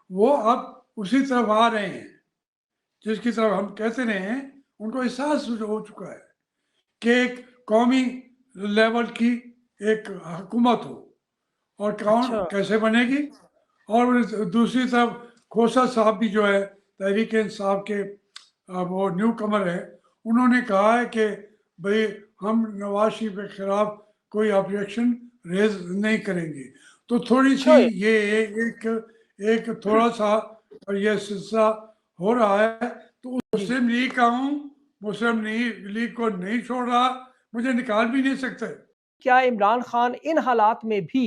वो अब उसी तरफ आ रहे हैं जिसकी तरफ हम कहते रहे हैं। उनको एहसास हो चुका है कि एक कौमी लेवल की एक हुकूमत हो, और कौन अच्छा। कैसे बनेगी। और दूसरी तरफ खोसा साहब भी जो है तहरीक इंसाफ के वो न्यू कमर है, उन्होंने कहा है कि भाई हम नवाज शरीफ के खिलाफ कोई ऑब्जेक्शन रेज नहीं करेंगे। तो थोड़ी सी अच्छा। ये एक थोड़ा सा और ये सिलसिला हो रहा है। तो जी। मुस्लिम लीग का हूँ, मुस्लिम लीग को नहीं छोड़ रहा, मुझे निकाल भी नहीं सकते। क्या इमरान खान इन हालात में भी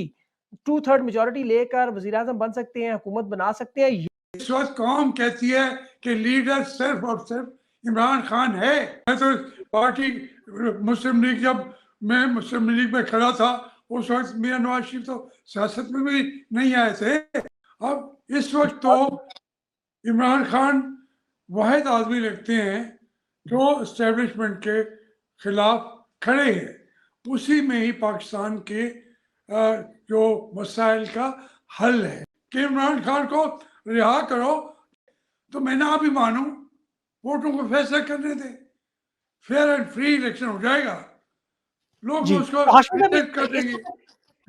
2/3 मेजोरिटी लेकर वज़ीर-ए-आज़म बन सकते हैं, हुकूमत बना सकते हैं? इस वक्त कौम कहती है कि लीडर सिर्फ और सिर्फ इमरान खान है। मैं तो पार्टी मुस्लिम लीग, जब मैं मुस्लिम लीग में खड़ा था उस वक्त मियां नवाज शरीफ तो सियासत में भी नहीं आए थे। अब इस वक्त तो इमरान खान वाहिद आदमी लगते हैं जो इस्टेब्लिशमेंट के खिलाफ खड़े हैं। उसी में ही पाकिस्तान के जो मसाइल का हल है कि इमरान खान को रिहा करो। तो मैं ना भी मानूं, वोटों को फैसला करने दे, फेयर एंड फ्री इलेक्शन हो जाएगा, लोग जी, उसको तो हाशमी साहब रिजेक्ट कर इस देंगे। वक़्त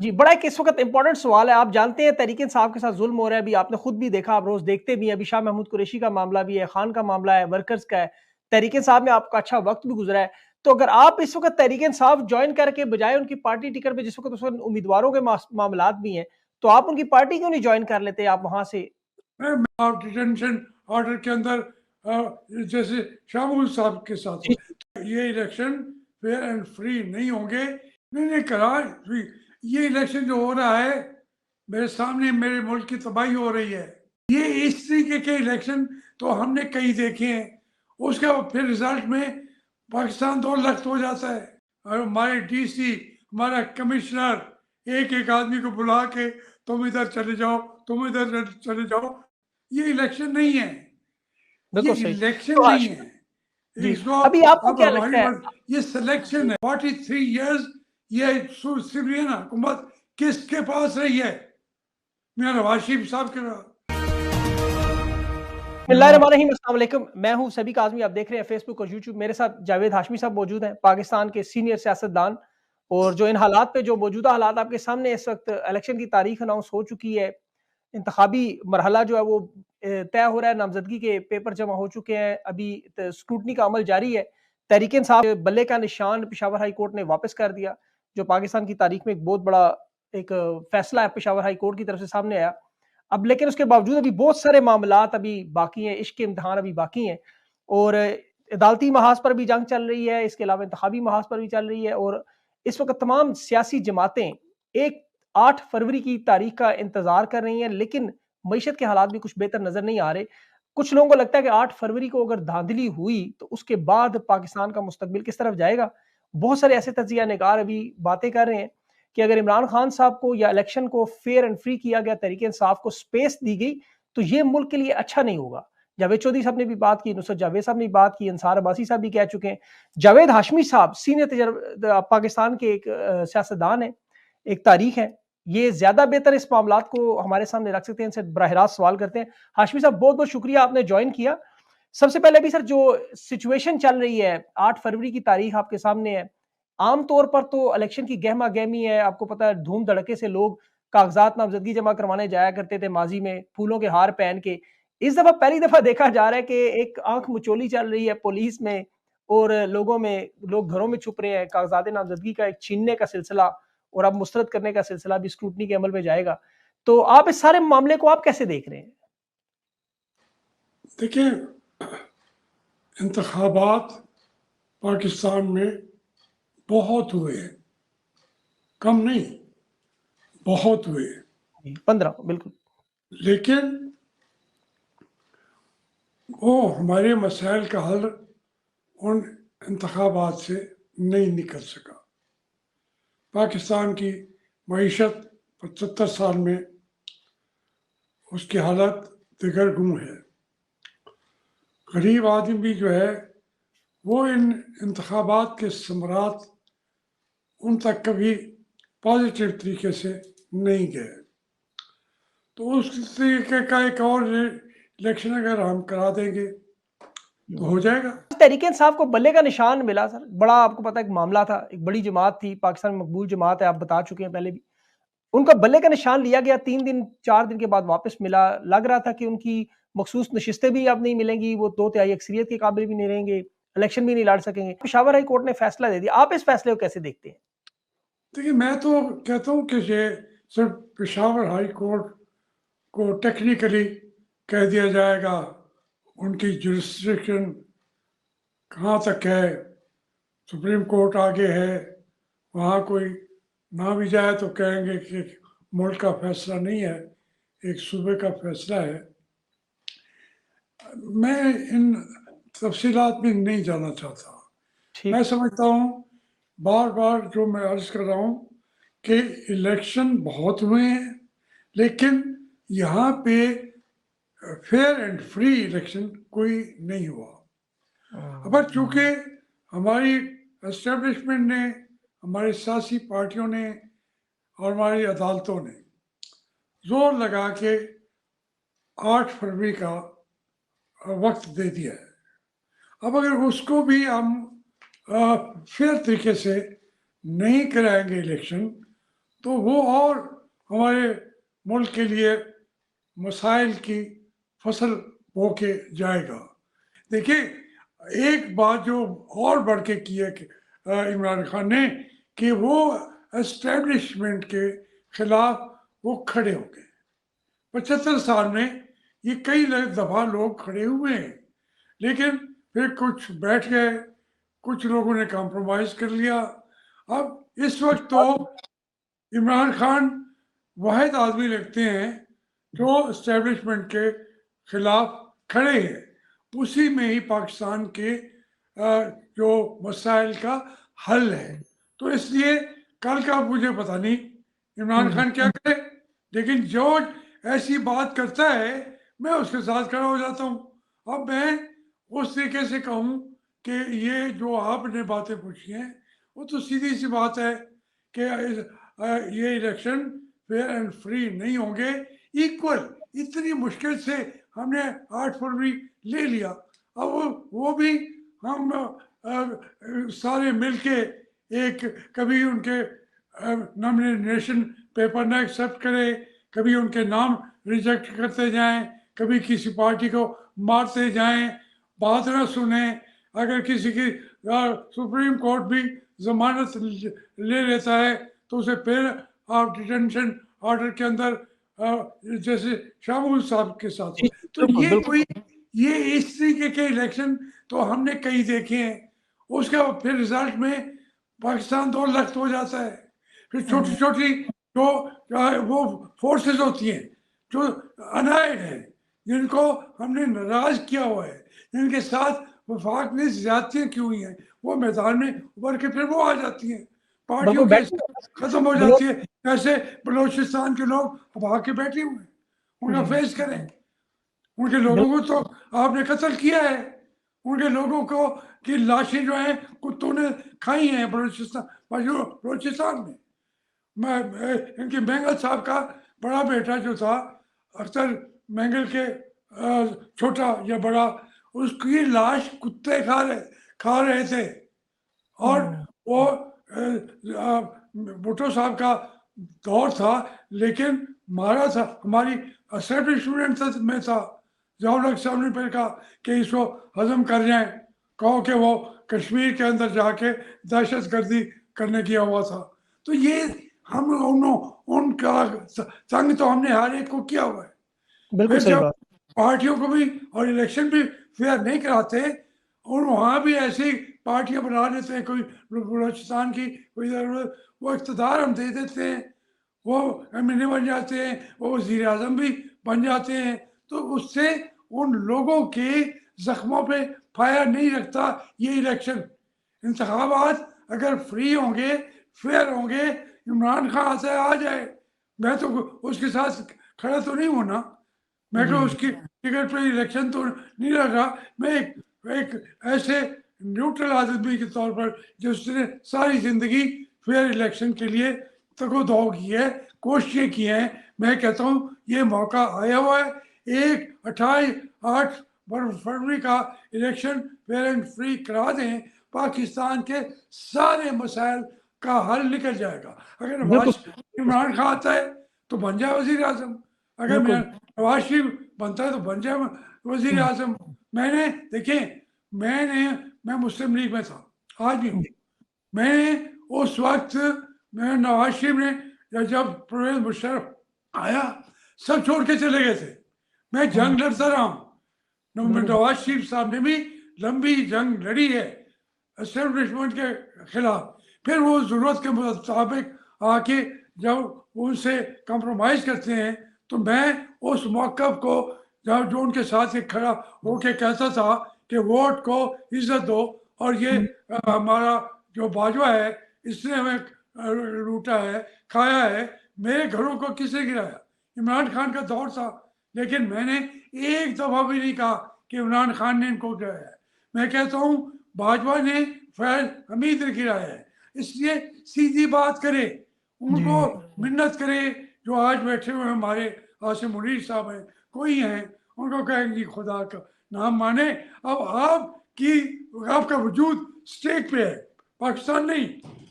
जी, बड़ा एक इस वक़्त इम्पोर्टेंट सवाल है। आप जानते हैं तहरीक इंसाफ के साथ ज़ुल्म हो रहा है, अभी आपने खुद भी देखा, आप रोज़ देखते भी हैं, अभी शाह महमूद कुरैशी का मामला भी है, खान का मामला है, वर्कर्स का है, तहरीक इंसाफ में आपका अच्छा वक़्त भी गुज़रा है। तो अगर आप इस वक़्त तहरीक इंसाफ जॉइन करके बजाय उनकी पार्टी टिकट पे जिस वक़्त उस वक़्त उम्मीदवारों के मामलात भी हैं, तो आप उनकी पार्टी क्यों नहीं जॉइन कर लेते आप वहाँ से? आप डिटेंशन ऑर्डर के अंदर जैसे शामुल साहब के साथ जी। हुआ, ये इलेक्शन फेयर एंड फ्री नहीं होंगे। मैंने कहा ये इलेक्शन जो हो रहा है मेरे सामने, मेरे मुल्क की तबाही हो रही है। ये इस तरीके के इलेक्शन तो हमने कई देखे हैं। उसका फिर रिजल्ट में पाकिस्तान दो लख्त हो जाता है, और हमारे डीसी, हमारा कमिश्नर एक एक आदमी को बुला के तुम इधर चले जाओ, तुम इधर चले जाओ। ये इलेक्शन नहीं है, ये बिल्कुल सही। इलेक्शन तो नहीं है। जी, इसको अभी आपको अब क्या हमारी लगता है? बात, ये सिलेक्शन है। 43 इयर्स ये सिविलियन हुकूमत किसके पास रही है? मेरा नवाज शरीफ साहब के पास। बिस्मिल्लाहिर्रहमानिर्रहीम, अस्सलाम वालेकुम। मैं हूं सभी का आज़मी, आप देख रहे हैं फेसबुक और यूट्यूब। मेरे साथ जावेद हाशमी साहब मौजूद हैं, पाकिस्तान के सीनियर सियासतदान। और जो इन हालात पे, जो मौजूदा हालात आपके सामने, इस वक्त इलेक्शन की तारीख अनाउंस हो चुकी है, इंतखाबी मरहला जो है वो तय हो रहा है, नामजदगी के पेपर जमा हो चुके हैं, अभी स्क्रूटनी का अमल जारी है। तहरीक इंसाफ बल्ले का निशान पेशावर हाई कोर्ट ने वापस कर दिया, जो पाकिस्तान की तारीख में एक बहुत बड़ा एक फैसला है पेशावर हाई कोर्ट की तरफ से सामने आया। अब लेकिन उसके बावजूद अभी बहुत सारे मामलात अभी बाकी हैं, इश्क के इम्तिहान अभी बाकी हैं, और अदालती महाज पर भी जंग चल रही है, इसके अलावा इंतखाबी महाज पर भी चल रही है। और इस वक्त तमाम सियासी जमातें एक 8 फरवरी की तारीख का इंतजार कर रही हैं, लेकिन मईशत के हालात भी कुछ बेहतर नजर नहीं आ रहे। कुछ लोगों को लगता है कि 8 फरवरी को अगर धांधली हुई तो उसके बाद पाकिस्तान का मुस्तकबिल किस तरफ जाएगा। बहुत सारे ऐसे तजिया निगार अभी बातें कर रहे हैं कि अगर इमरान खान साहब को या इलेक्शन को फेयर एंड फ्री किया गया, तरीके इंसाफ को स्पेस दी गई, तो ये मुल्क के लिए अच्छा नहीं होगा। जावेद चौधरी साहब ने भी बात की, नुसरत जावेद साहब ने भी बात की, अंसार अब्बासी साहब भी कह चुके हैं। जावेद हाशमी साहब सीनियर पाकिस्तान के एक सियासतदान है, एक तारीख है, ये ज्यादा बेहतर इस मामलात को हमारे सामने रख सकते हैं। इनसे बराह रास्त सवाल करते हैं। हाशमी साहब, बहुत बहुत शुक्रिया, आपने ज्वाइन किया। सबसे पहले भी सर, जो सिचुएशन चल रही है, 8 फरवरी की तारीख आपके सामने है। आमतौर पर तो इलेक्शन की गहमा गहमी है, आपको पता है, धूम धड़के से लोग कागजात नामजदगी जमा करवाने जाया करते थे माजी में, फूलों के हार पहन के। इस दफा पहली दफा देखा जा रहा है कि एक आंख मुचोली चल रही है पुलिस में, और लोगों में, लोग घरों में छुप रहे हैं। कागजात नामजदगी का एक छीनने का सिलसिला और अब मुस्तरद करने का सिलसिला भी स्क्रूटनी के अमल में जाएगा। तो आप इस सारे मामले को आप कैसे देख रहे हैं? देखिए, इंतखाबात पाकिस्तान में बहुत हुए हैं, कम नहीं, बहुत हुए हैं। 15 बिल्कुल। लेकिन वो हमारे मसाइल का हल उन इंतखाबात से नहीं निकल सका। पाकिस्तान की मईशत 75 साल में उसकी हालत दिगरगुम है। गरीब आदमी भी जो है वो इन इंतखाबात के समरात उन तक कभी पॉजिटिव तरीके से नहीं गए। तो उस तरीके का एक और इलेक्शन अगर हम करा देंगे तो हो जाएगा। तहरीक इंसाफ को बल्ले का निशान मिला सर, बड़ा आपको पता है एक मामला था, एक बड़ी जमात थी, पाकिस्तान में मकबूल जमात है, आप बता चुके हैं पहले भी। उनका बल्ले का निशान लिया गया, 3 दिन 4 दिन के बाद वापस मिला। लग रहा था कि उनकी मखसूस नशिस्तें भी अब नहीं मिलेंगी, वो 2 तिहाई अक्सरियत के काबिल भी नहीं रहेंगे, इलेक्शन भी नहीं लड़ सकेंगे। पेशावर हाई कोर्ट ने फैसला दे दिया। आप इस फैसले को कैसे देखते हैं? देखिए, मैं तो कहता हूँ कि ये सिर्फ पेशावर हाई कोर्ट को टेक्निकली कह दिया जाएगा, उनकी जुरिस्डिक्शन कहाँ तक है, सुप्रीम कोर्ट आगे है, वहाँ कोई ना भी जाए तो कहेंगे कि मुल्क का फैसला नहीं है, एक सूबे का फैसला है। मैं इन तफसीलात में नहीं जाना चाहता। ठीक। मैं समझता हूँ, बार बार जो मैं अर्ज कर रहा हूँ कि इलेक्शन बहुत हुए हैं, लेकिन यहाँ पे फेयर एंड फ्री इलेक्शन कोई नहीं हुआ। अब चूंकि हमारी एस्टेब्लिशमेंट ने, हमारी सियासी पार्टियों ने और हमारी अदालतों ने जोर लगा के 8 फरवरी का वक्त दे दिया है। अब अगर उसको भी हम फेयर तरीके से नहीं कराएंगे इलेक्शन, तो वो और हमारे मुल्क के लिए मसाइल की फसल बो के जाएगा। देखिए, एक बात जो और बढ़ के की है इमरान खान ने, कि वो एस्टेब्लिशमेंट के खिलाफ वो खड़े हो गए। 75 साल में ये कई दफा लोग खड़े हुए हैं, लेकिन फिर कुछ बैठ गए, कुछ लोगों ने कॉम्प्रोमाइज कर लिया। अब इस वक्त तो इमरान खान वाहिद आदमी लगते हैं जो एस्टेब्लिशमेंट के खिलाफ खड़े हैं। उसी में ही पाकिस्तान के जो मसाइल का हल है। तो इसलिए कल का मुझे पता नहीं इमरान खान क्या करे, लेकिन जो ऐसी बात करता है मैं उसके साथ खड़ा हो जाता हूँ। अब मैं उस तरीके से कहूँ कि ये जो आपने बातें पूछी हैं वो तो सीधी सी बात है कि ये इलेक्शन फेयर एंड फ्री नहीं होंगे। इक्वल, इतनी मुश्किल से हमने 8 फरवरी ले लिया, अब वो भी हम सारे मिलके एक, कभी उनके नॉमिनेशन पेपर ना एक्सेप्ट करें, कभी उनके नाम रिजेक्ट करते जाएं, कभी किसी पार्टी को मारते जाएं, बात ना सुने। अगर किसी की सुप्रीम कोर्ट भी जमानत ले लेता है तो उसे फिर आप डिटेंशन ऑर्डर के अंदर जैसे शामुल साहब के साथ हुआ। तो बिल्कुल, ये बिल्कुल। कोई, ये इस तरीके के इलेक्शन तो हमने कई देखे हैं। उसका फिर रिजल्ट में पाकिस्तान 2 लख्त हो जाता है। फिर छोटी छोटी जो वो फोर्सेस होती हैं जो अनाइड है, जिनको हमने नाराज किया हुआ है, जिनके साथ वफाक में ज्यादतियां की हुई हैं, वो मैदान में उभर के फिर वो आ जाती हैं, पार्टियों बिल्कुल के बैठ खत्म हो जाती है। जैसे बलोचिस्तान के लोग अब आके बैठे हुए हैं, उनका फेस करें। उनके लोगों को तो आपने कत्ल किया है, उनके लोगों को की लाशें जो हैं कुत्तों ने खाई हैं बलोचिस्तान में। इनके मैंगल साहब का बड़ा बेटा जो था, अख्तर मैंगल के छोटा या बड़ा, उसकी लाश कुत्ते खा रहे थे। और वो भुट्टो साहब का दौर था, लेकिन मारा था, हमारी एस्टेब्लिशमेंट में था, जवाहर साहब ने फिर कहा कि इसको हजम कर जाएं, कहो कि वो कश्मीर के अंदर जाके दहशत गर्दी करने किया हुआ था। तो ये हम उनका संग तो हमने हर एक को किया हुआ है। बिल्कुल फिर सही जब बात। पार्टियों को भी और इलेक्शन भी फेयर नहीं कराते, और वहाँ भी ऐसी पार्टियां बना लेते हैं, कोई बलोचिस्तान की, कोई वो इक़्तिदार हम दे देते हैं, वो एमएनए बन जाते हैं, वो वज़ीर आज़म भी बन जाते हैं। तो उससे उन लोगों के जख्मों पे फायर नहीं रखता ये इलेक्शन। इंतखाबात अगर फ्री होंगे, फेयर होंगे, इमरान खान आता है आ जाए, मैं तो उसके साथ खड़ा तो नहीं हूँ ना, मैं तो उसकी टिकट पे इलेक्शन तो नहीं लगा। मैं एक ऐसे न्यूट्रल आदमी के तौर पर जिसने सारी जिंदगी फेयर इलेक्शन के लिए तको दो की है, कोशिशें की हैं, मैं कहता हूँ ये मौका आया हुआ है, 8 फरवरी का इलेक्शन फेयर एंड फ्री करा दें, पाकिस्तान के सारे मसाइल का हल निकल जाएगा। अगर इमरान खान आता है तो बन जाए वजीर आजम, अगर नवाज शरीफ बनता है तो बन जाए वजीर आजम। मैंने देखें, मैं मुस्लिम लीग में था, आज भी हूँ। मैंने उस वक्त नवाज शरीफ ने जब परवेज मुशर्रफ आया सब छोड़ के चले गए थे, मैं जंग लड़ता रहा हूँ। नवाज शरीफ साहब ने भी लंबी जंग लड़ी है एस्टेब्लिशमेंट के खिलाफ, फिर वो जरूरत के मुताबिक आके जब उनसे कंप्रोमाइज करते हैं तो मैं उस मौक़िफ़ को जब जो उनके साथ खड़ा होके कहता था कि वोट को इज्जत दो, और ये हमारा जो बाजवा है इसने हमें लूटा है, खाया है, मेरे घरों को किसने गिराया? इमरान खान का दौर था, लेकिन मैंने एक दफा भी नहीं कहा कि इमरान खान ने इनको गिराया है। मैं कहता हूँ बाजवा ने फैज हमीद ने गिराया है। इसलिए सीधी बात करे, उनको मिन्नत करे, जो आज बैठे हुए हमारे आसिम मुनीर साहब हैं, कोई हैं, उनको कहेंगे खुदा का नाम माने। अब आपका वजूद स्टेक पे है, पाकिस्तान नहीं,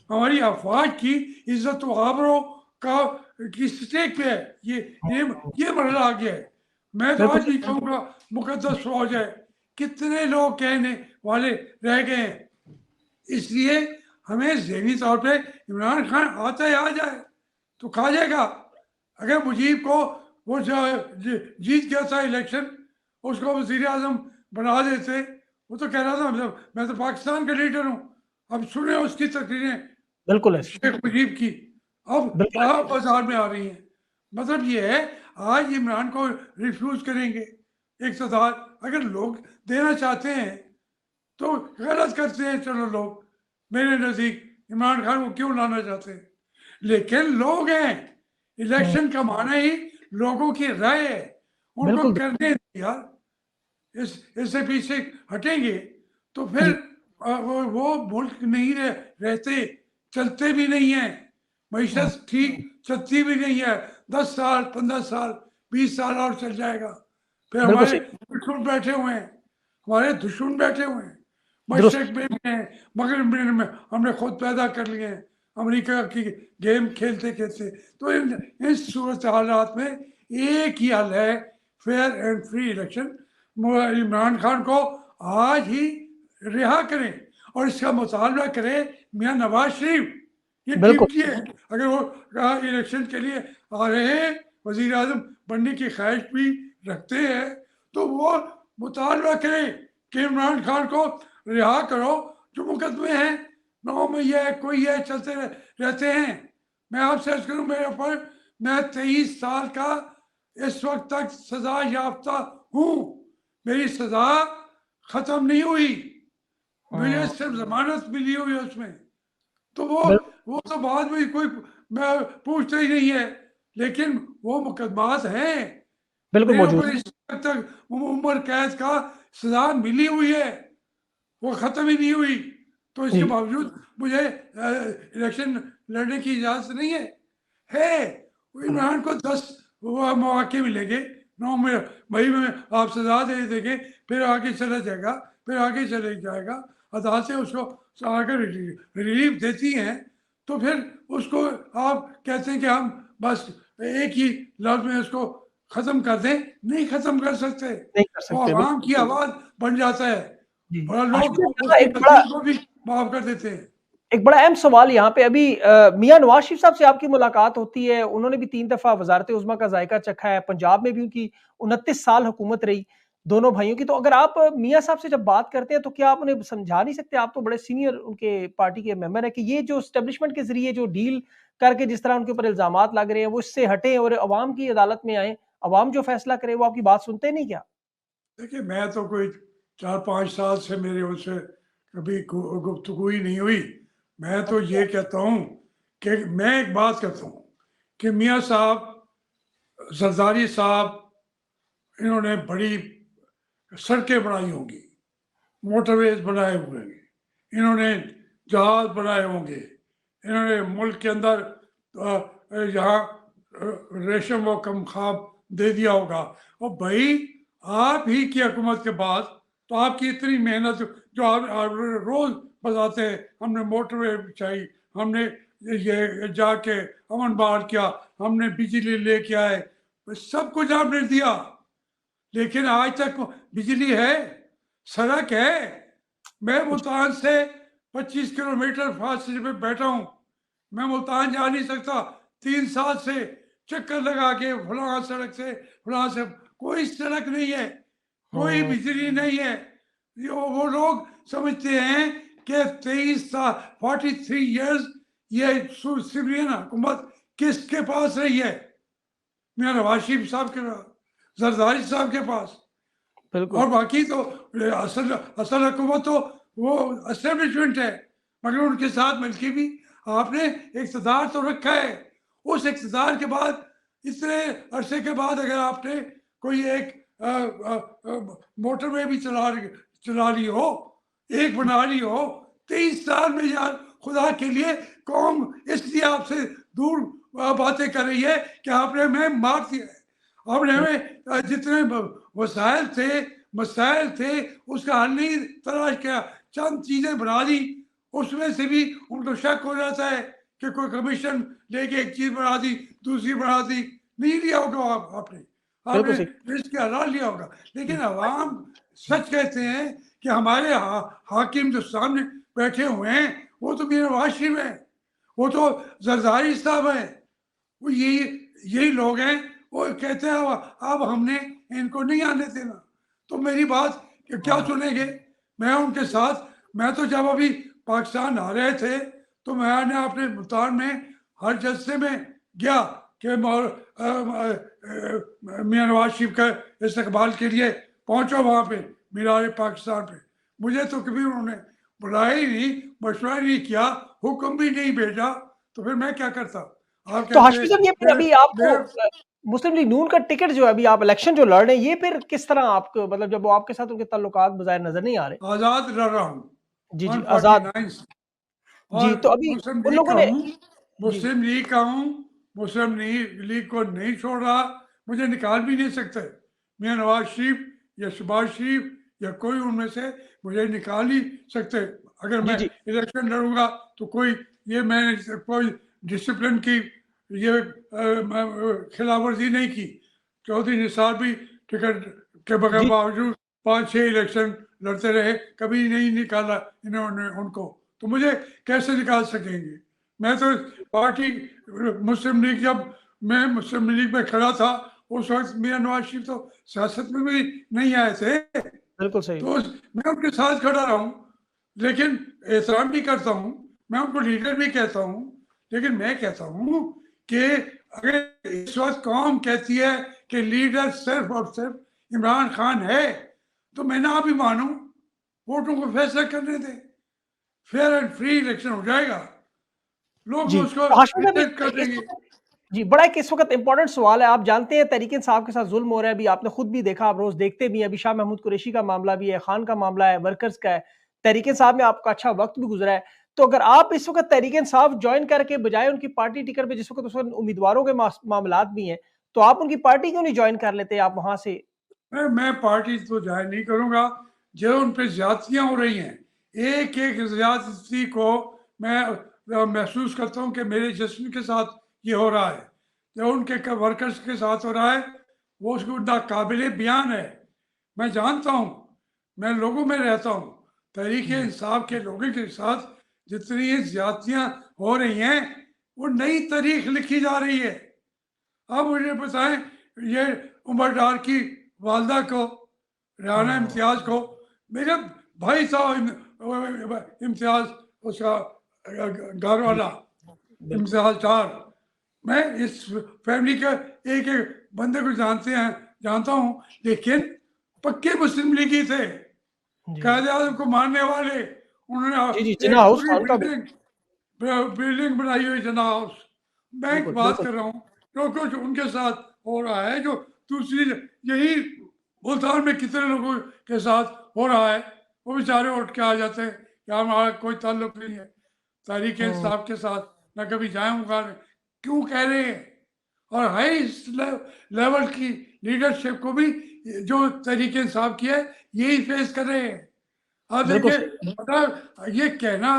हमारी अफवाज की इज्जत व आबरो की स्टेक पे है। ये मरला आ गया है। मैं तो आज भी कहूँगा मुकद्दस फौज है, कितने लोग कहने वाले रह गए हैं। इसलिए हमें ज़हनी तौर पे इमरान खान आता है, आ जाए तो खा जाएगा। अगर मुजीब को वो जीत गया था इलेक्शन, उसको वजीर आजम बना देते, वो तो कह रहा था मतलब मैं तो पाकिस्तान का लीडर हूँ। अब सुने उसकी तकरीरें, बिल्कुल शेख मुजीब की, अब बाजार में आ रही हैं। मतलब ये है, आज इमरान को रिफ्यूज करेंगे इक़्तिदार, अगर लोग देना चाहते हैं तो गलत करते हैं। चलो लोग मेरे नज़दीक इमरान खान को क्यों लाना चाहते हैं, लेकिन लोग हैं, इलेक्शन का माना ही लोगों की राय है, उनको करने यार। इससे पीछे हटेंगे तो फिर वो मुल्क नहीं रहते, चलते भी नहीं है, मईशत ठीक चलती भी नहीं है। 10 साल 15 साल 20 साल और चल जाएगा, फिर हमारे दुश्मन बैठे हुए हैं, मशरक में भी हैं, मगरब में हमने खुद पैदा कर लिए हैं, अमेरिका की गेम खेलते खेलते। तो इन सूरत हालात में एक ही हल है, fair and free election. Imran Khan को आज ही रिहा करें और इसका मुतालबा करें मियाँ नवाज शरीफ, ये ड्यूटी है। अगर वो इलेक्शन के लिए आ रहे हैं, वजीर आजम बनने की ख्वाहिश भी रखते हैं, तो वो मुतालबा करें कि इमरान खान को रिहा करो। जो मुकदमे हैं 9 में यह कोई है चलते रहते हैं। मैं आपसे अर्ज करूँ, मेरे पर मैं 23 साल का इस वक्त तक सजा याफ्ता हूँ, मेरी सजा खत्म नहीं हुई, मुझे सिर्फ जमानत मिली हुई है उसमें। तो वो तो बाद में कोई मैं पूछते ही नहीं है, लेकिन वो मुकदमात हैं, बिल्कुल मौजूद इस वक्त तक उम्र कैद का सजा मिली हुई है, वो खत्म ही नहीं हुई। तो इसके बावजूद मुझे इलेक्शन लड़ने की इजाजत नहीं है। इमरान को 10 मौके मिलेंगे, 9 मई में आप सजा दे देंगे, फिर आगे चला जाएगा, फिर आगे चले जाएगा, अदालतें उसको आकर रिलीफ देती हैं, तो फिर उसको आप कहते हैं कि हम बस एक ही लफ्ज में उसको खत्म कर दें। नहीं खत्म कर सकते, वो आवाम की आवाज बन जाता है और लोग को भी माफ कर देते हैं। एक बड़ा अहम सवाल यहाँ पे, अभी मियां नवाज शरीफ साहब से आपकी मुलाकात होती है, उन्होंने भी 3 दफा वजारत उज़्मा का जायका चखा है, पंजाब में भी उनकी 29 साल हुकूमत रही दोनों भाइयों की। तो अगर आप मियां साहब से जब बात करते हैं तो क्या आप उन्हें समझा नहीं सकते, आप तो बड़े सीनियर उनके पार्टी के मेंबर है, कि ये जो एस्टेब्लिशमेंट के जरिए जो डील करके जिस तरह उनके ऊपर इल्जामात लग रहे हैं वो इससे हटे और अवाम की अदालत में आए, अवाम जो फैसला करे वो आपकी बात सुनते नहीं क्या? देखिए, मैं तो कोई 4-5 साल से मेरे उनसे कभी गुफ्तगू ही नहीं हुई। मैं तो ये कहता हूँ कि मैं एक बात कहता हूँ कि मियाँ साहब, जरदारी साहब, इन्होंने बड़ी सड़कें बनाई होंगी, मोटरवेज बनाए हुए होंगे, इन्होंने जहाज बनाए होंगे, इन्होंने मुल्क के अंदर यहाँ रेशम व कम ख्वाब दे दिया होगा। और भाई आप ही की हुकूमत के बाद तो आपकी इतनी मेहनत जो आप रोज बताते हैं, हमने मोटरवे बिछाई, हमने ये जाके अमन बहाल किया, हमने बिजली लेके आए, सब कुछ आपने दिया, लेकिन आज तक बिजली है, सड़क है। मैं मुल्तान से 25 किलोमीटर फासले पे बैठा हूँ, मैं मुल्तान जा नहीं सकता। 3 साल से चक्कर लगा के फलां सड़क से फलां से, कोई सड़क नहीं है, कोई बिजली नहीं है। वो लोग समझते हैं कि 23 साल 43 ईयर्स ये सिविलियन हुकूमत किसके पास रही है? मियां नवाज शरीफ साहब के पास, जरदारी साहब के पास, और बाकी तो असल असल हुकूमत तो वो एस्टेब्लिशमेंट है, मगर उनके साथ मिलकर भी आपने इक़्तिदार तो रखा है। उस इक़्तिदार के बाद इतने अरसे के बाद अगर आपने कोई एक मोटरवे भी चला ली हो, एक बना ली हो, 23 साल में यार, खुदा के लिए कौम इसलिए आपसे दूर बातें कर रही है कि आपने हमें मार दिया है। आपने हमें जितने वसाइल थे, मसाइल थे, उसका हल नहीं तलाश किया, चंद चीजें बना दी, उसमें से भी उनको शक हो जाता है कि कोई कमीशन लेके एक चीज बना दी, दूसरी बना दी। नहीं लिया होगा आपने रिस्क हरा लिया होगा। लेकिन अवाम सच कहते हैं कि हमारे हाकिम जो सामने बैठे हुए हैं वो तो मियां नवाज शरीफ है, वो तो जरदारी साहब है, वो यही लोग हैं। वो कहते हैं अब हमने इनको नहीं आने देना। तो मेरी बात क्या सुनेंगे? मैं उनके साथ, मैं तो जब अभी पाकिस्तान आ रहे थे तो मैंने अपने मुल्तान में हर जलसे में गया कि मियां नवाज शरीफ का इस्तकबाल के लिए पहुंचो वहां पे मीनार पाकिस्तान पे। मुझे तो कभी उन्होंने बुलाया ही नहीं, मशवरा नहीं किया, हुक्म भी नहीं भेजा, तो फिर मैं क्या करता? तो हाशमी साहब, ये फिर अभी आपको मुस्लिम लीग नून का टिकट जो है, अभी आप इलेक्शन जो लड़ रहे हैं, ये फिर किस तरह आपको, मतलब जब वो आपके साथ उनके ताल्लुकात बज़ाहिर नजर नहीं आ रहे? आजाद लड़ रहा हूँ जी जी, आजाद। 149 जी, तो और अभी मुस्लिम उन लीग लोगों का ने हूँ, मुस्लिम लीग का हूँ, मुस्लिम लीग को नहीं छोड़ रहा, मुझे निकाल भी नहीं सकते। मियां नवाज शरीफ या शहबाज शरीफ या कोई उनमें से मुझे निकाल ही सकते। अगर मैं इलेक्शन लड़ूंगा तो कोई ये मैंने कोई डिसिप्लिन की ये खिलाफ वर्जी नहीं की। चौधरी निसार भी टिकट के बगैर बावजूद 5-6 इलेक्शन लड़ते रहे, कभी नहीं निकाला इन्होंने उनको, तो मुझे कैसे निकाल सकेंगे? मैं तो पार्टी मुस्लिम लीग, जब मैं मुस्लिम लीग में खड़ा था उस वक्त मियां नवाज शरीफ तो सियासत में भी नहीं आए थे। बिल्कुल सही। तो मैं उनके साथ खड़ा रहा हूँ, लेकिन एहतराम भी करता हूँ, मैं उनको लीडर भी कहता हूँ। लेकिन मैं कहता हूँ कि अगर इस वक्त कौम कहती है कि लीडर सिर्फ और सिर्फ इमरान खान है, तो मैं ना भी मानूं, वोटों को फैसला करने दें, फेयर एंड फ्री इलेक्शन हो जाएगा, लोग उसको एक्सेप्ट कर देंगे। जी, बड़ा एक इस वक्त इंपॉर्टेंट सवाल है। आप जानते हैं तहरीक इंसाफ के साथ जुल्म हो रहा है, अभी आपने खुद भी देखा, आप रोज देखते भी हैं, अभी शाह महमूद कुरैशी का मामला भी है, खान का मामला है, वर्कर्स का है, तहरीक इंसाफ में आपका अच्छा वक्त भी गुजरा है। तो अगर आप इस वक्त तहरीक इंसाफ ज्वाइन करके बजाय उनकी पार्टी टिकट पे, जिस वक्त उस वक्त उम्मीदवारों के मामलात भी हैं, तो आप उनकी पार्टी क्यों नहीं ज्वाइन कर लेते? आप वहां से मैं पार्टी तो ज्वाइन नहीं करूंगा। जो उन पर ज्यादतियां हो रही हैं, एक एक ज्यादती को मैं महसूस करता हूं कि मेरे जिस्म के साथ ये हो रहा है, जो उनके वर्कर्स के साथ हो रहा है, वो उसको नाकाबिले बयान है। मैं जानता हूं, मैं लोगों में रहता हूं, तहरीक इंसाफ के लोगों के साथ जितनी ज्यादतियां हो रही हैं, वो नई तारीख लिखी जा रही है। अब मुझे बताएं, ये उमर डार की वालदा को, राना इम्तियाज को, मेरा भाई था इम्तियाज, उसका घर वाला इम्तियाज डार, मैं इस फैमिली का एक एक बंदे को जानता हूं, लेकिन पक्के मुस्लिम लीगी थे, कायदे आज़म को मारने वाले। उन्होंने एक बिल्डिंग बनाई हुई जिन्ना हाउस। मैं बात कर रहा हूँ जो कुछ उनके साथ हो रहा है, जो दूसरी यही मुल्तान में कितने लोगों के साथ हो रहा है, वो बेचारे उठ के आ जाते हैं कि हमारा कोई ताल्लुक नहीं है तहरीक इंसाफ के साथ, मैं कभी जाऊंगा। क्यों कह रहे हैं? और हाई लेवल की लीडरशिप को भी जो तरीके इंसाफ किया है यही फेस कर रहे हैं। आप बिल्कुल देखिए, सही। पता ये कहना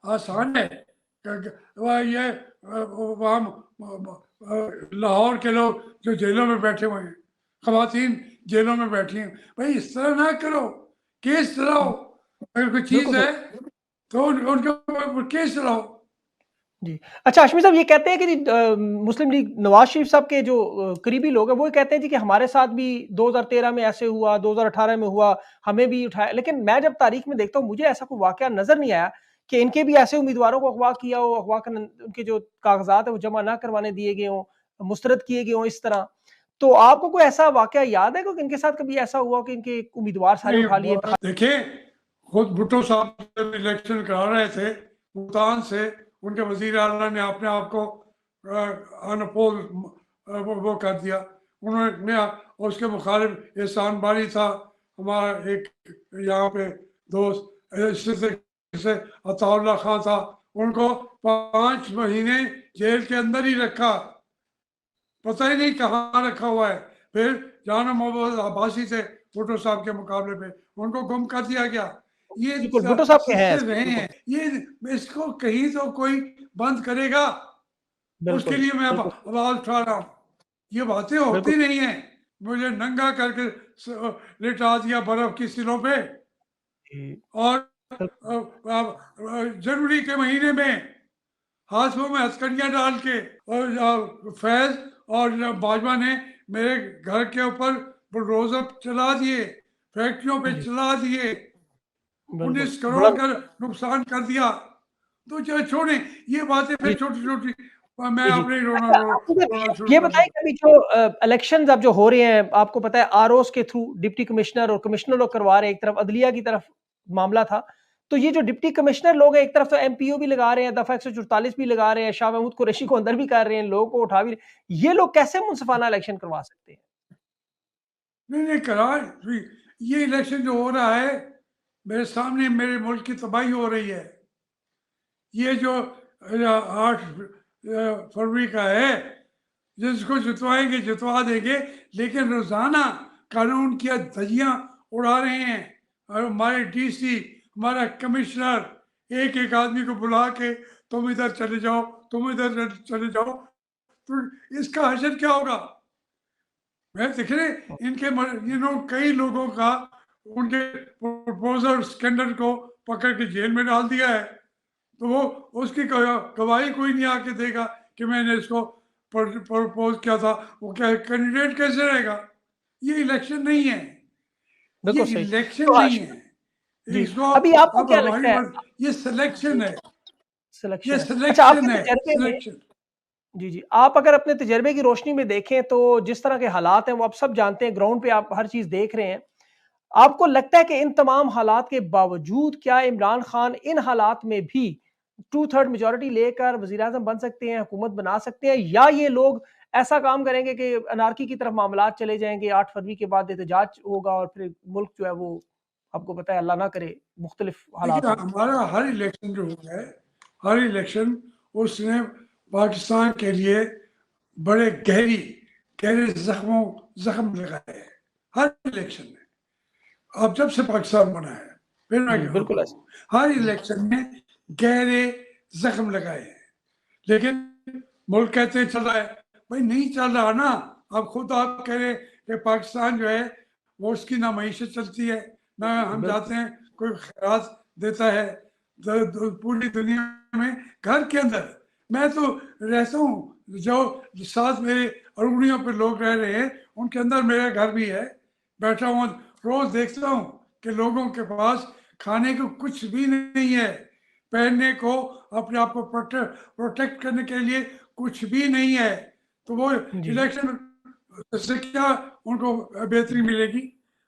आसान है ये वहाँ लाहौर के लोग जो जेलों में बैठे हुए हैं, खवातीन जेलों में बैठी हैं, भाई इस तरह ना करो, केस चलाओ। अगर कोई चीज बिल्कुल है सही। तो उनके ऊपर केस चलाओ। जी। अच्छा हाशमी साहब ये कहते हैं कि जी मुस्लिम लीग नवाज़ शरीफ साहब के जो करीबी लोग हैं वो ये कहते हैं जी कि हमारे साथ भी 2013 में ऐसे हुआ, 2018 में हुआ, हमें भी उठाया। लेकिन मैं जब तारीख में देखता हूँ मुझे ऐसा कोई वाक़या नज़र नहीं आया कि इनके भी ऐसे उम्मीदवारों को अगवा किया हो, अगवा कर उनके जो कागज़ात हैं वो जमा ना करवाने दिए गए हों, मुस्तरद किए गए हों इस तरह। तो आपको कोई ऐसा वाक़या याद है कि इनके साथ कभी ऐसा हुआ कि इनके उम्मीदवार सारे नहीं, उठा लिए? देखिए, खुद भुट्टो साहब जब इलेक्शन करा रहे थे मुल्तान से, उनके वजीर आला ने अपने आप को अनपोज वो कर दिया उन्होंने। उसके मुखालिफ एहसान बारी था हमारा एक यहाँ पे दोस्त, इसी तरीके से अताउल्ला खान था, उनको 5 महीने जेल के अंदर ही रखा, पता ही नहीं कहाँ रखा हुआ है। फिर जाना मोहम्मद अब्बासी थे भुट्टो साहब के मुकाबले पे, उनको गुम कर दिया गया। ये बिल्कुल, भुट्टो साहब के हैं सिलसिले ऐसे, रहे बिल्कुल, हैं, ये इसको कहीं तो कोई बंद करेगा, उसके बिल्कुल, लिए मैं बिल्कुल, आवाज उठा रहा हूँ। ये बातें होती बिल्कुल। नहीं है। मुझे नंगा करके लिटा दिया बर्फ की सिलों पे, जी, और बिल्कुल। जनवरी के महीने में हाथों में हथकड़ियाँ डाल के, और फैज और बाजवा ने मेरे घर के ऊपर बुलडोजर चला दिए, फैक्ट्रियों पे जी, चला दिए, बिल्कुल, 19 करोड़ बड़ा का नुकसान कर दिया। तो चलो छोड़ें ये बातें, जी, फिर छोटी छोटी मैं जी, जी। अपने ही रोना अच्छा आप मुझे रोना शुरू ये कर बताएँ दूंगा। कि अभी जो इलेक्शंस अब जो हो रहे हैं, आपको पता है आरओज़ के थ्रू डिप्टी कमिश्नर और कमिश्नर लोग करवा रहे हैं, एक तरफ अदलिया की तरफ मामला था। तो ये जो डिप्टी कमिश्नर लोग हैं, एक तरफ तो एमपीओ भी लगा रहे हैं, दफ़ा 144 भी लगा रहे हैं, शाह महमूद कुरैशी को अंदर भी कर रहे हैं, लोगों को उठा भी ये लोग कैसे मुनसिफाना इलेक्शन करवा सकते हैं? नहीं नहीं करा, ये इलेक्शन जो हो रहा है मेरे सामने, मेरे मुल्क की तबाही हो रही है। ये जो 8 फरवरी का है, जिसको जितवाएंगे जितवा देंगे, लेकिन रोजाना कानून की धज्जियां उड़ा रहे हैं। और हमारे डीसी, हमारा कमिश्नर एक एक आदमी को बुला के तुम इधर चले जाओ, तुम इधर चले जाओ, तो इसका हशर क्या होगा? मैं देख रहे इनके कई लोगों का, उनके प्रपोजल स्कैंडल को पकड़ के जेल में डाल दिया है। तो वो उसकी गवाही कोई नहीं आके देगा कि मैंने इसको प्रपोज किया था। वो क्या कैंडिडेट कैसे रहेगा? ये इलेक्शन नहीं है, ये बिल्कुल सही। इलेक्शन तो नहीं है। जी, इसको अभी आपको अब क्या हमारी लगता है ये सिलेक्शन है, ये सिलेक्शन है। अच्छा आपके सिलेक्शन है, तजर्बे में सिलेक्शन। जी, जी। आप अगर अपने तजर्बे की रोशनी में देखें तो जिस तरह के हालात हैं वो आप सब जानते हैं, ग्राउंड पे आप हर चीज़ देख रहे हैं। आपको लगता है कि इन तमाम हालात के बावजूद क्या इमरान खान इन हालात में भी 2/3 मेजॉरिटी लेकर वज़ीर-ए-आज़म बन सकते हैं, हुकूमत बना सकते हैं या ये लोग ऐसा काम करेंगे कि अनार्की की तरफ मामलात चले जाएँगे, 8 फरवरी के बाद एहतजाज होगा और फिर मुल्क जो है वो आपको पता है अल्लाह ना करे मुख्तलिफ हालात देखिए, होंगे? हमारा हर इलेक्शन जो हुआ है, हर इलेक्शन उसने पाकिस्तान के लिए बड़े गहरे जख्म लगाए हैं, हर इलेक्शन में। अब जब से पाकिस्तान बना है, फिर मैं जी, कह बिल्कुल रहा ऐसा। हूँ, हर इलेक्शन में गहरे जख्म लगाए हैं। लेकिन मुल्क कहते चल रहा है, भाई नहीं चल रहा ना। अब खुद आप कह रहे कि पाकिस्तान जो है वो उसकी ना मईशत चलती है, ना हम बिल्कुल, जाते हैं कोई खैरात देता है। पूरी दुनिया में घर के अंदर मैं तो रहता हूँ, जो साथ मेरे अरुणियों पे लोग रह रहे हैं उनके अंदर मेरा घर भी है। बैठा हूँ, रोज देखता हूँ कि लोगों के पास खाने को कुछ भी नहीं है, पहनने को, अपने आप को प्रोटेक्ट करने के लिए कुछ भी नहीं है। तो वो जी, इलेक्शन से क्या उनको बेहतरी मिलेगी?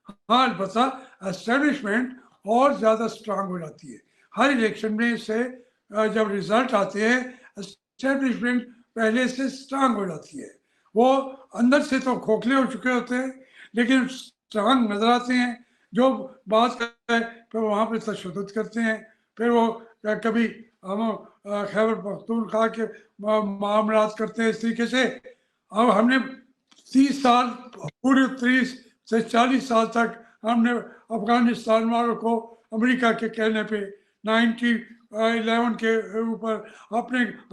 हाँ, अलबत्ता एस्टेब्लिशमेंट और ज़्यादा स्ट्रांग हो जाती है हर इलेक्शन में से। जब रिजल्ट आते हैं, एस्टेब्लिशमेंट पहले से स्ट्रांग हो जाती है। वो अंदर से तो खोखले हो चुके होते हैं, लेकिन स्ट्रांग नजर आते हैं। जो बात करते हैं फिर वहाँ पे तशद्दुद करते हैं, फिर वो कभी हम खैबर पख्तूनख्वा के मामलात करते हैं इस तरीके से। अब हमने 30 साल, पूरे 30 से 40 साल तक हमने अफगानिस्तान वालों को अमेरिका के कहने पे 9/11 के ऊपर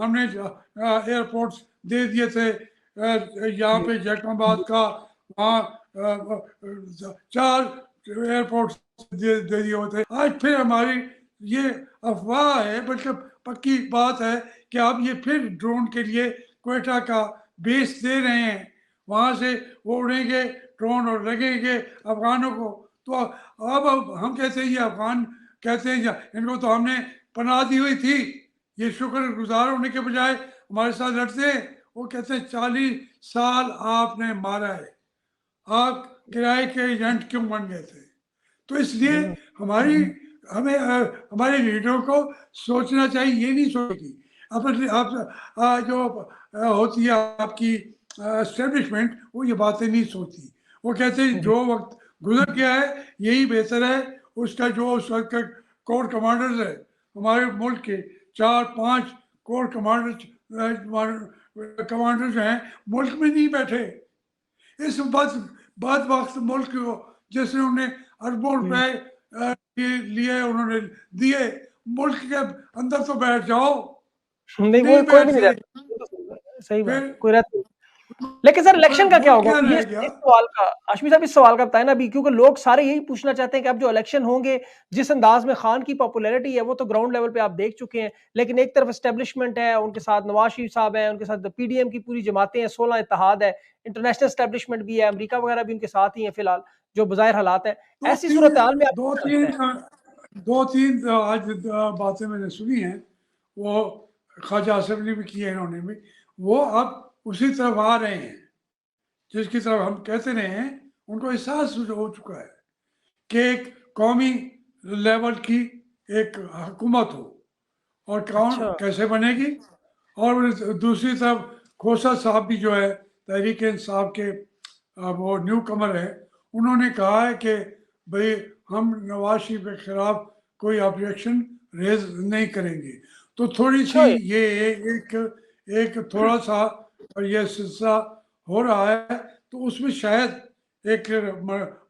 हमने एयरपोर्ट्स दे दिए थे, यहाँ पे जैकबाबाद का, वहाँ 4 एयरपोर्ट्स दे दिए होते। आज फिर हमारी ये अफवाह है, बल्कि पक्की बात है कि अब ये फिर ड्रोन के लिए क्वेटा का बेस दे रहे हैं, वहां से वो उड़ेंगे ड्रोन और लगेंगे अफगानों को। तो अब हम कहते हैं ये अफगान कहते हैं, इनको तो हमने पनाह दी हुई थी, ये शुक्रगुजार होने के बजाय हमारे साथ लड़ते हैं। वो कहते हैं 40 साल आपने मारा है, आप किराए के एजेंट क्यों बन गए थे? तो इसलिए हमारे लीडरों को सोचना चाहिए, ये नहीं सोचेगी आप जो होती है आपकी एस्टेब्लिशमेंट, वो ये बातें नहीं सोचती। वो कहते हैं जो वक्त गुजर गया है यही बेहतर है। उसका जो उस वक्त का कोर कमांडर्स है, हमारे मुल्क के 4-5 कोर कमांडर्स हैं, मुल्क में नहीं बैठे। इस वक्त मुल्क को जिसने उन्हें अरबों रुपए लिए उन्होंने दिए, मुल्क के अंदर तो बैठ जाओ। नहीं, वो कोई भी नहीं रहता, सही बात, कोई रहता। लेकिन सर इलेक्शन का क्या होगा? ये इस सवाल का हाशमी साहब, इस सवाल का बताएं ना अभी, क्योंकि लोग सारे यही पूछना चाहते हैं कि अब जो इलेक्शन होंगे, जिस अंदाज में खान की पॉपुलैरिटी है वो तो ग्राउंड लेवल पे आप देख चुके हैं, लेकिन एक तरफ एस्टेब्लिशमेंट है, उनके साथ नवाज शरीफ साहब हैं, उनके साथ पीडीएम की पूरी जमातें हैं, 16 इत्तेहाद है, इंटरनेशनल एस्टेब्लिशमेंट भी है, अमेरिका वगैरह भी उनके साथ ही है फिलहाल, जो बज़ाहिर हालात है। ऐसी सूरत हाल में दो तीन आज बातें मैंने सुनी हैं, वो ख्वाजा आसिफ ने भी की है, इन्होंने भी, वो अब उसी तरफ आ रहे हैं जिसकी तरफ हम कहते रहे हैं। उनको एहसास हो चुका है कि एक कौमी लेवल की एक हुकूमत हो, और कौन कैसे बनेगी। और दूसरी तरफ खोसा साहब भी जो है तहरीक इंसाफ के वो न्यू कमर है, उन्होंने कहा है कि भाई हम नवाज शरीफ के खिलाफ कोई ऑब्जेक्शन रेज नहीं करेंगे। तो थोड़ी सी ये एक थोड़ा सा और ये सिलसिला हो रहा है, तो उसमें शायद एक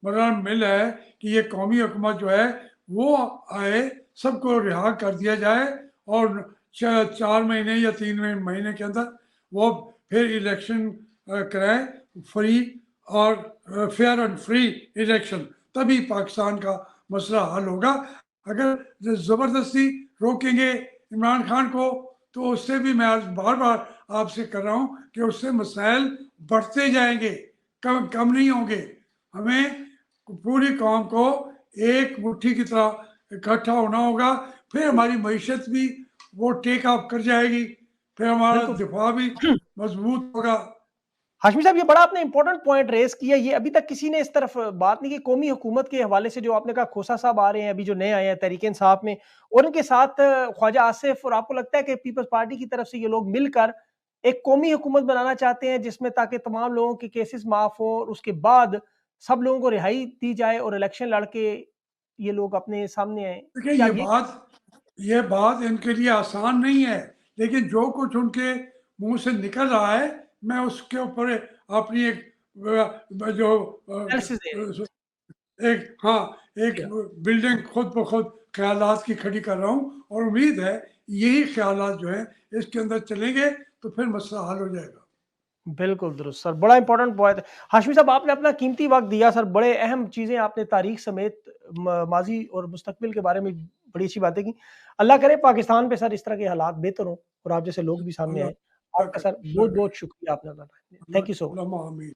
मरहम मिल है कि ये कौमी हुकूमत जो है वो आए, सबको रिहा कर दिया जाए, और 4 महीने या 3 महीने के अंदर वो फिर इलेक्शन कराएं, फ्री और फेयर एंड फ्री इलेक्शन, तभी पाकिस्तान का मसला हल होगा। अगर ज़बरदस्ती रोकेंगे इमरान खान को, तो उससे भी मैं आज बार बार आपसे कर रहा हूँ कि उससे मसाइल बढ़ते जाएंगे, कम नहीं होंगे। हमें पूरी कौम को एक मुट्ठी की तरह इकट्ठा होना होगा, फिर हमारी मईशत भी वो टेक अप कर जाएगी, फिर हमारा दिफा भी मजबूत होगा। हाशमी साहब, ये बड़ा आपने इंपॉर्टेंट पॉइंट रेज किया, ये अभी तक किसी ने इस तरफ बात नहीं की। कौमी हुकूमत के हवाले से जो आपने कहा, खोसा साहब आ रहे हैं अभी जो नए आए हैं तहरीक इंसाफ में, और उनके साथ ख्वाजा आसिफ, और आपको लगता है कि पीपल्स पार्टी की तरफ से ये लोग मिलकर एक कौमी हुकूमत बनाना चाहते हैं, जिसमें ताकि तमाम लोगों के केसेस माफ हो और उसके बाद सब लोगों को रिहाई दी जाए और इलेक्शन लड़के ये लोग अपने सामने आए? देखिए, ये बात इनके लिए आसान नहीं है, लेकिन जो कुछ उनके मुंह से निकल रहा है, मैं उसके ऊपर अपनी एक बिल्डिंग खुद ब खुद ख्यालात की खड़ी कर रहा हूँ, और उम्मीद है यही ख्यालात जो है इसके अंदर चलेंगे तो फिर मसला हल हो जाएगा। बिल्कुल दुरुस्त सर, बड़ा इंपॉर्टेंट पॉइंट। हाशमी साहब, आपने अपना कीमती वक्त दिया सर, बड़े अहम चीजें आपने तारीख समेत माजी और मुस्तकबिल के बारे में बड़ी अच्छी बातें की। अल्लाह करे पाकिस्तान पे सर इस तरह के हालात बेहतर हों और आप जैसे लोग भी सामने आए। आपका सर बहुत बहुत शुक्रिया, आपने बताया। Thank you so much.